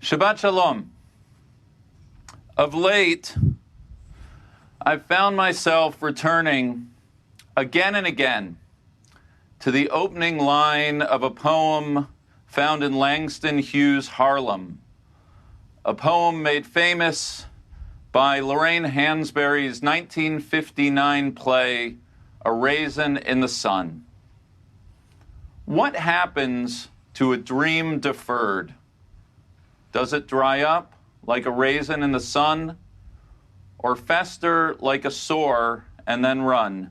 Shabbat Shalom. Of late, I've found myself returning again and again to the opening line of a poem found in Langston Hughes' Harlem, a poem made famous by Lorraine Hansberry's 1959 play, A Raisin in the Sun. What happens to a dream deferred? Does it dry up like a raisin in the sun, or fester like a sore and then run?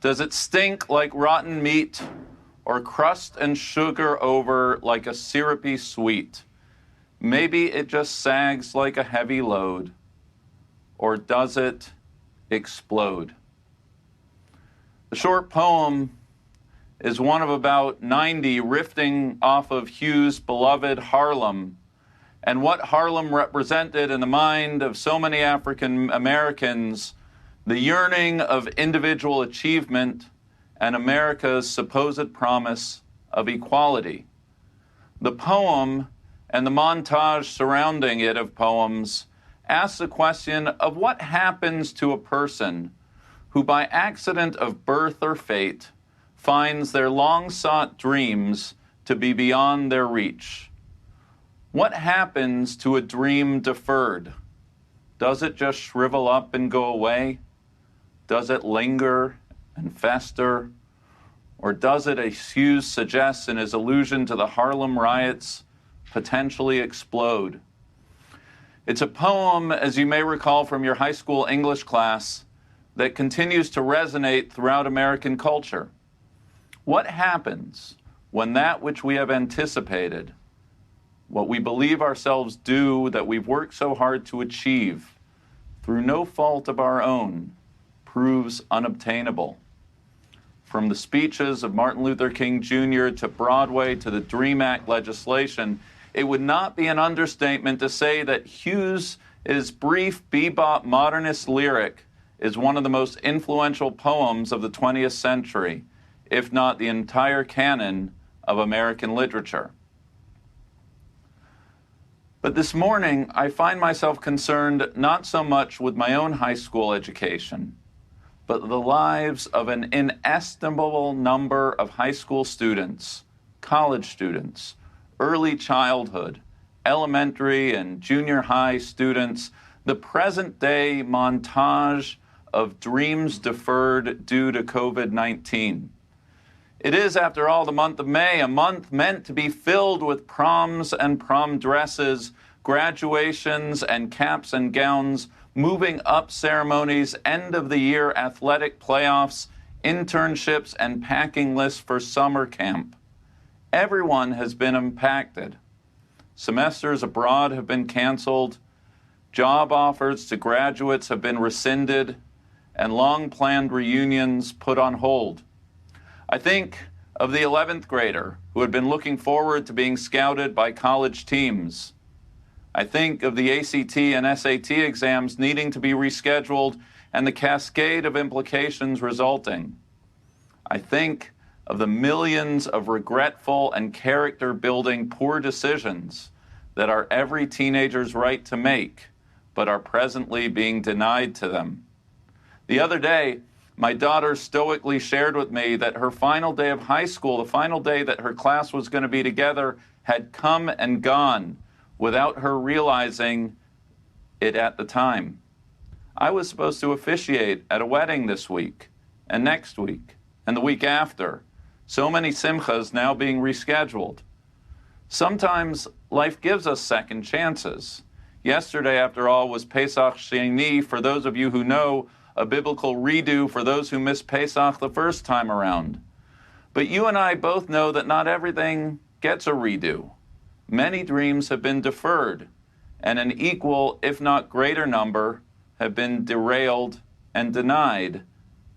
Does it stink like rotten meat, or crust and sugar over like a syrupy sweet? Maybe it just sags like a heavy load, or does it explode? The short poem is one of about 90 riffing off of Hughes' beloved Harlem, and what Harlem represented in the mind of so many African Americans, the yearning of individual achievement and America's supposed promise of equality. The poem and the montage surrounding it of poems asks the question of what happens to a person who by accident of birth or fate finds their long-sought dreams to be beyond their reach. What happens to a dream deferred? Does it just shrivel up and go away? Does it linger and fester? Or does it, as Hughes suggests in his allusion to the Harlem riots, potentially explode? It's a poem, as you may recall from your high school English class, that continues to resonate throughout American culture. What happens when that which we have anticipated, what we believe ourselves due, that we've worked so hard to achieve, through no fault of our own, proves unobtainable? From the speeches of Martin Luther King Jr. to Broadway to the DREAM Act legislation, it would not be an understatement to say that Hughes' brief bebop modernist lyric is one of the most influential poems of the 20th century, if not the entire canon of American literature. But this morning, I find myself concerned not so much with my own high school education, but the lives of an inestimable number of high school students, college students, early childhood, elementary and junior high students, the present-day montage of dreams deferred due to COVID-19. It is, after all, the month of May, a month meant to be filled with proms and prom dresses, graduations and caps and gowns, moving up ceremonies, end-of-the-year athletic playoffs, internships, and packing lists for summer camp. Everyone has been impacted. Semesters abroad have been canceled, job offers to graduates have been rescinded, and long-planned reunions put on hold. I think of the 11th grader who had been looking forward to being scouted by college teams. I think of the ACT and SAT exams needing to be rescheduled and the cascade of implications resulting. I think of the millions of regretful and character-building poor decisions that are every teenager's right to make, but are presently being denied to them. The other day, my daughter stoically shared with me that her final day of high school, the final day that her class was going to be together, had come and gone without her realizing it at the time. I was supposed to officiate at a wedding this week, and next week, and the week after. So many simchas now being rescheduled. Sometimes life gives us second chances. Yesterday, after all, was Pesach Sheni, for those of you who know, a biblical redo for those who missed Pesach the first time around. But you and I both know that not everything gets a redo. Many dreams have been deferred, and an equal, if not greater number, have been derailed and denied,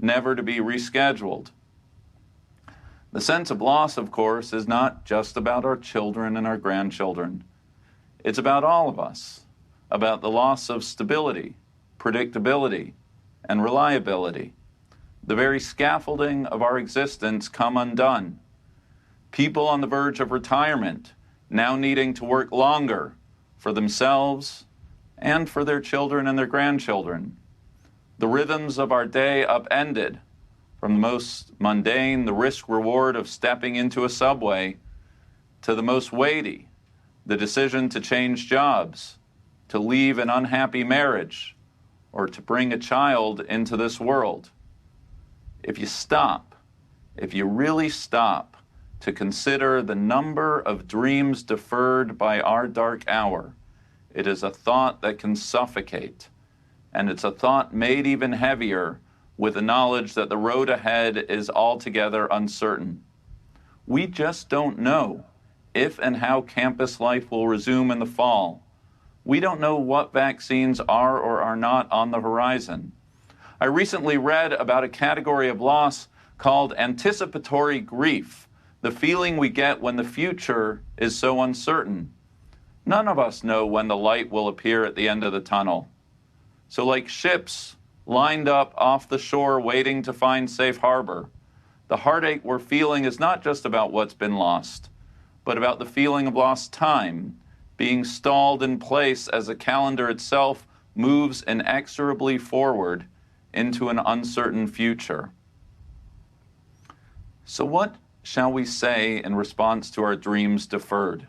never to be rescheduled. The sense of loss, of course, is not just about our children and our grandchildren. It's about all of us, about the loss of stability, predictability, and reliability. The very scaffolding of our existence come undone. People on the verge of retirement, now needing to work longer for themselves and for their children and their grandchildren. The rhythms of our day upended, from the most mundane, the risk-reward of stepping into a subway, to the most weighty, the decision to change jobs, to leave an unhappy marriage, or to bring a child into this world. If you stop, if you really stop to consider the number of dreams deferred by our dark hour, it is a thought that can suffocate, and it's a thought made even heavier with the knowledge that the road ahead is altogether uncertain. We just don't know if and how campus life will resume in the fall. We don't know what vaccines are or are not on the horizon. I recently read about a category of loss called anticipatory grief, the feeling we get when the future is so uncertain. None of us know when the light will appear at the end of the tunnel. So like ships lined up off the shore waiting to find safe harbor, the heartache we're feeling is not just about what's been lost, but about the feeling of lost time, being stalled in place as the calendar itself moves inexorably forward into an uncertain future. So what shall we say in response to our dreams deferred?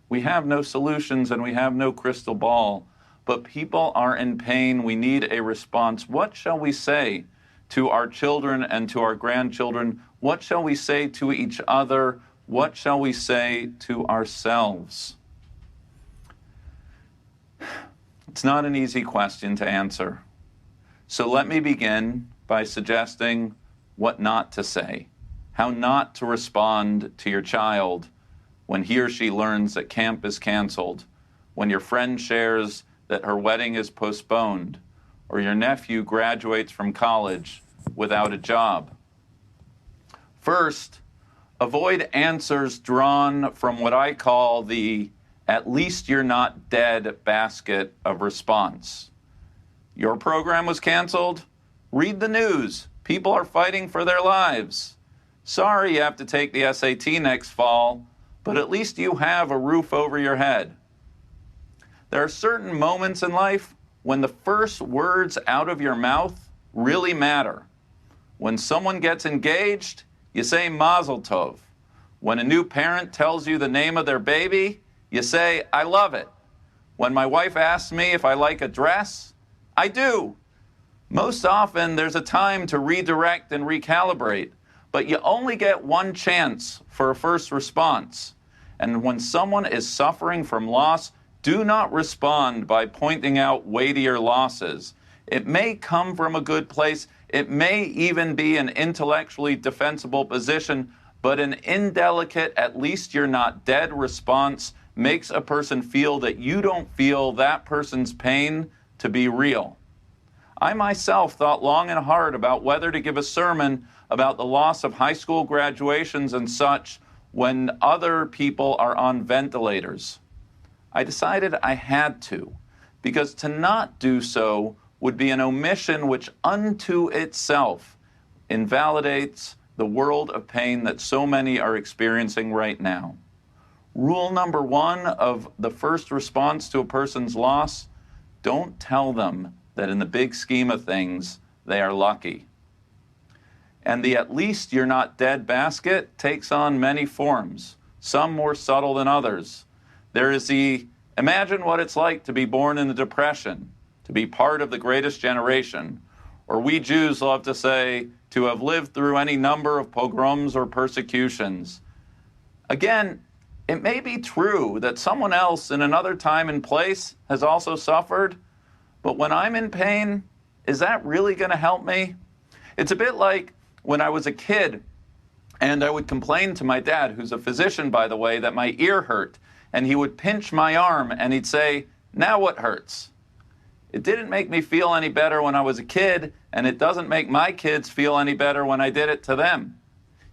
We have no solutions and we have no crystal ball, but people are in pain. We need a response. What shall we say to our children and to our grandchildren? What shall we say to each other? What shall we say to ourselves? It's not an easy question to answer. So let me begin by suggesting what not to say, how not to respond to your child when he or she learns that camp is canceled, when your friend shares that her wedding is postponed, or your nephew graduates from college without a job. First, avoid answers drawn from what I call the "at least you're not dead" basket of response. Your program was canceled? Read the news. People are fighting for their lives. Sorry you have to take the SAT next fall, but at least you have a roof over your head. There are certain moments in life when the first words out of your mouth really matter. When someone gets engaged, you say Mazel Tov. When a new parent tells you the name of their baby, you say, I love it. When my wife asks me if I like a dress, I do. Most often, there's a time to redirect and recalibrate, but you only get one chance for a first response. And when someone is suffering from loss, do not respond by pointing out weightier losses. It may come from a good place. It may even be an intellectually defensible position, but an indelicate, at least you're not dead response makes a person feel that you don't feel that person's pain to be real. I myself thought long and hard about whether to give a sermon about the loss of high school graduations and such when other people are on ventilators. I decided I had to, because to not do so would be an omission which unto itself invalidates the world of pain that so many are experiencing right now. Rule number one of the first response to a person's loss: don't tell them that in the big scheme of things, they are lucky. And the "at least you're not dead" basket takes on many forms, some more subtle than others. There is the imagine what it's like to be born in the Depression, to be part of the greatest generation, or we Jews love to say, to have lived through any number of pogroms or persecutions. Again, it may be true that someone else in another time and place has also suffered, but when I'm in pain, is that really going to help me? It's a bit like when I was a kid and I would complain to my dad, who's a physician, by the way, that my ear hurt, and he would pinch my arm and he'd say, now what hurts? It didn't make me feel any better when I was a kid, and it doesn't make my kids feel any better when I did it to them.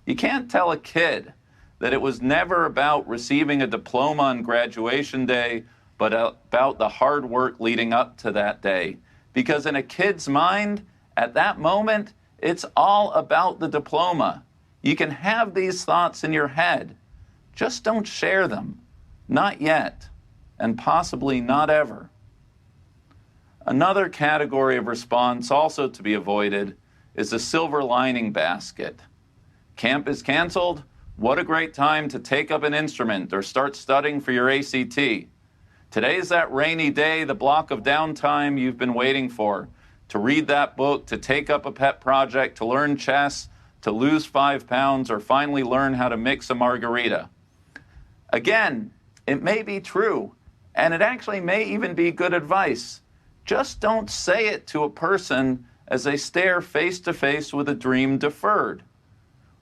You can't tell a kid that it was never about receiving a diploma on graduation day, but about the hard work leading up to that day. Because in a kid's mind, at that moment, it's all about the diploma. You can have these thoughts in your head. Just don't share them. Not yet, and possibly not ever. Another category of response also to be avoided is the silver lining basket. Camp is canceled? What a great time to take up an instrument or start studying for your ACT. Today's that rainy day, the block of downtime you've been waiting for, to read that book, to take up a pet project, to learn chess, to lose 5 pounds, or finally learn how to mix a margarita. Again, it may be true, and it actually may even be good advice. Just don't say it to a person as they stare face to face with a dream deferred.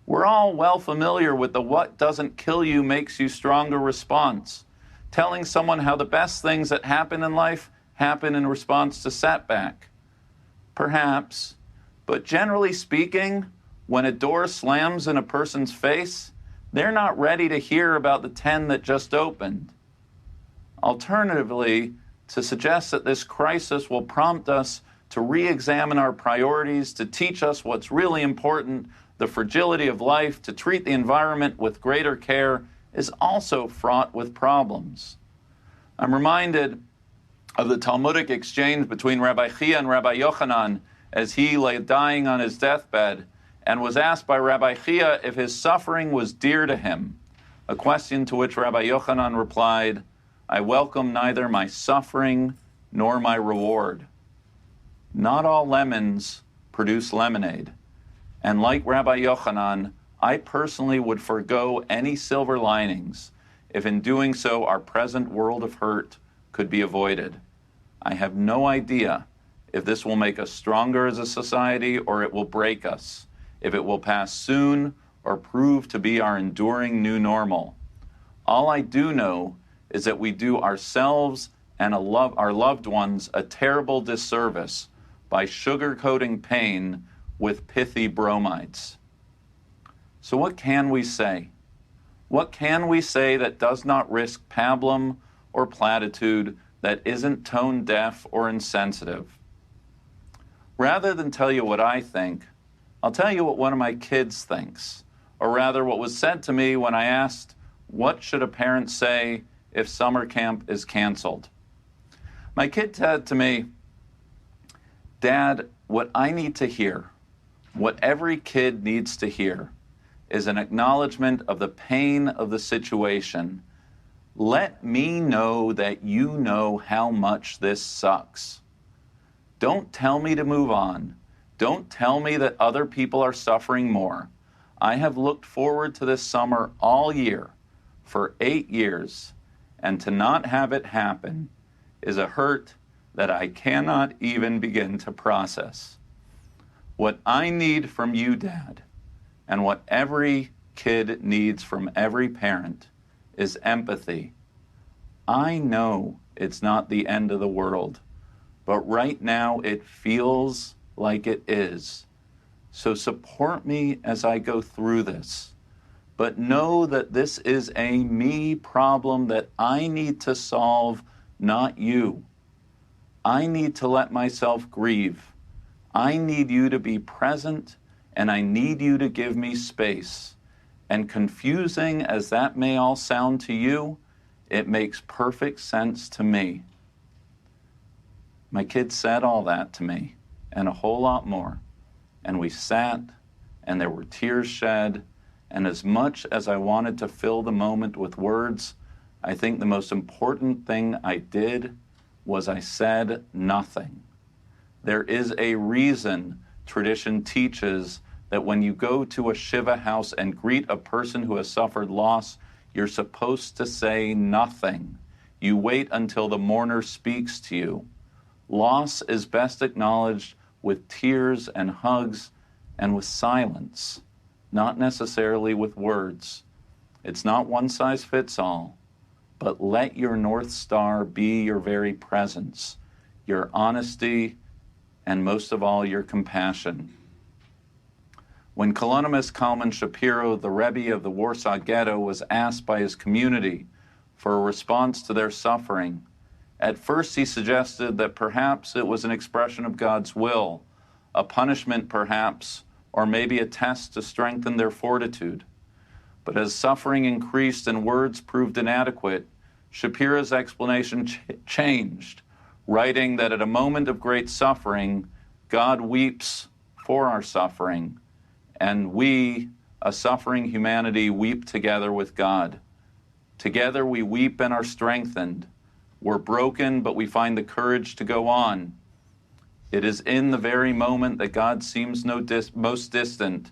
We're all well familiar with the what doesn't kill you makes you stronger response. Telling someone how the best things that happen in life happen in response to setback. Perhaps, but generally speaking, when a door slams in a person's face, they're not ready to hear about the 10 that just opened. Alternatively, to suggest that this crisis will prompt us to re-examine our priorities, to teach us what's really important, the fragility of life, to treat the environment with greater care, is also fraught with problems. I'm reminded of the Talmudic exchange between Rabbi Chia and Rabbi Yochanan as he lay dying on his deathbed and was asked by Rabbi Chia if his suffering was dear to him, a question to which Rabbi Yochanan replied, "I welcome neither my suffering nor my reward." Not all lemons produce lemonade, and like Rabbi Yochanan, I personally would forego any silver linings if in doing so our present world of hurt could be avoided. I have no idea if this will make us stronger as a society or it will break us, if it will pass soon or prove to be our enduring new normal. All I do know is that we do ourselves and our loved ones a terrible disservice by sugarcoating pain with pithy bromides. So what can we say? What can we say that does not risk pablum or platitude, that isn't tone deaf or insensitive? Rather than tell you what I think, I'll tell you what one of my kids thinks, or rather what was said to me when I asked, what should a parent say if summer camp is canceled? My kid said to me, "Dad, what I need to hear, what every kid needs to hear, is an acknowledgement of the pain of the situation. Let me know that you know how much this sucks. Don't tell me to move on. Don't tell me that other people are suffering more. I have looked forward to this summer all year, for 8 years, and to not have it happen is a hurt that I cannot even begin to process. What I need from you, Dad, and what every kid needs from every parent, is empathy. I know it's not the end of the world, but right now it feels like it is. So support me as I go through this. But know that this is a me problem that I need to solve, not you. I need to let myself grieve. I need you to be present, and I need you to give me space. And confusing as that may all sound to you, it makes perfect sense to me." My kid said all that to me, and a whole lot more. And we sat, and there were tears shed, and as much as I wanted to fill the moment with words, I think the most important thing I did was I said nothing. There is a reason tradition teaches that when you go to a Shiva house and greet a person who has suffered loss, you're supposed to say nothing. You wait until the mourner speaks to you. Loss is best acknowledged with tears and hugs and with silence, not necessarily with words. It's not one size fits all, but let your North Star be your very presence, your honesty, and most of all, your compassion. When Colonimus Kalman Shapiro, the Rebbe of the Warsaw Ghetto, was asked by his community for a response to their suffering, at first he suggested that perhaps it was an expression of God's will, a punishment perhaps, or maybe a test to strengthen their fortitude. But as suffering increased and words proved inadequate, Shapira's explanation changed, writing that at a moment of great suffering, God weeps for our suffering, and we, a suffering humanity, weep together with God. Together we weep and are strengthened. We're broken, but we find the courage to go on. It is in the very moment that God seems most distant,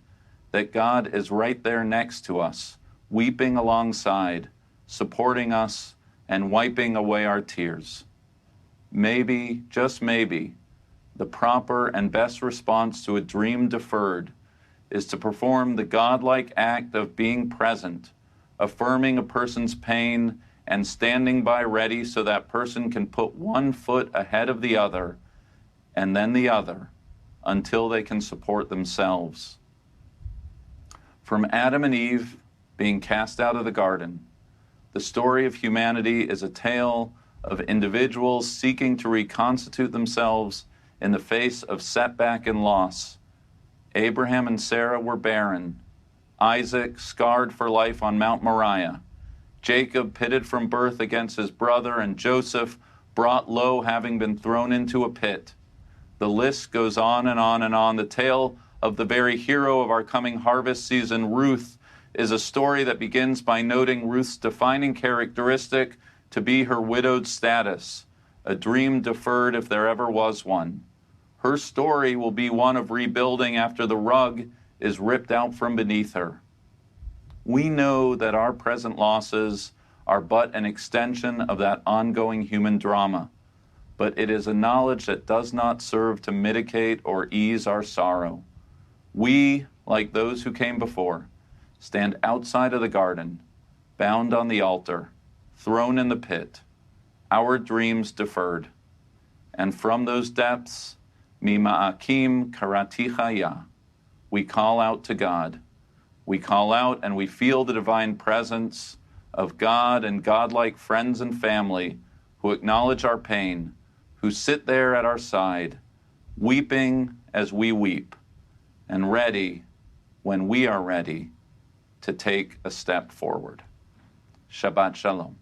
that God is right there next to us, weeping alongside, supporting us, and wiping away our tears. Maybe, just maybe, the proper and best response to a dream deferred is to perform the godlike act of being present, affirming a person's pain and standing by ready so that person can put one foot ahead of the other and then the other until they can support themselves. From Adam and Eve being cast out of the garden, the story of humanity is a tale of individuals seeking to reconstitute themselves in the face of setback and loss. Abraham and Sarah were barren. Isaac scarred for life on Mount Moriah. Jacob pitted from birth against his brother, and Joseph brought low, having been thrown into a pit. The list goes on and on and on. The tale of the very hero of our coming harvest season, Ruth, is a story that begins by noting Ruth's defining characteristic to be her widowed status, a dream deferred if there ever was one. Her story will be one of rebuilding after the rug is ripped out from beneath her. We know that our present losses are but an extension of that ongoing human drama, but it is a knowledge that does not serve to mitigate or ease our sorrow. We, like those who came before, stand outside of the garden, bound on the altar, thrown in the pit, our dreams deferred. And from those depths, Mima'akim karaticha ya, we call out to God. We call out and we feel the divine presence of God and godlike friends and family who acknowledge our pain, who sit there at our side, weeping as we weep, and ready, when we are ready, to take a step forward. Shabbat Shalom.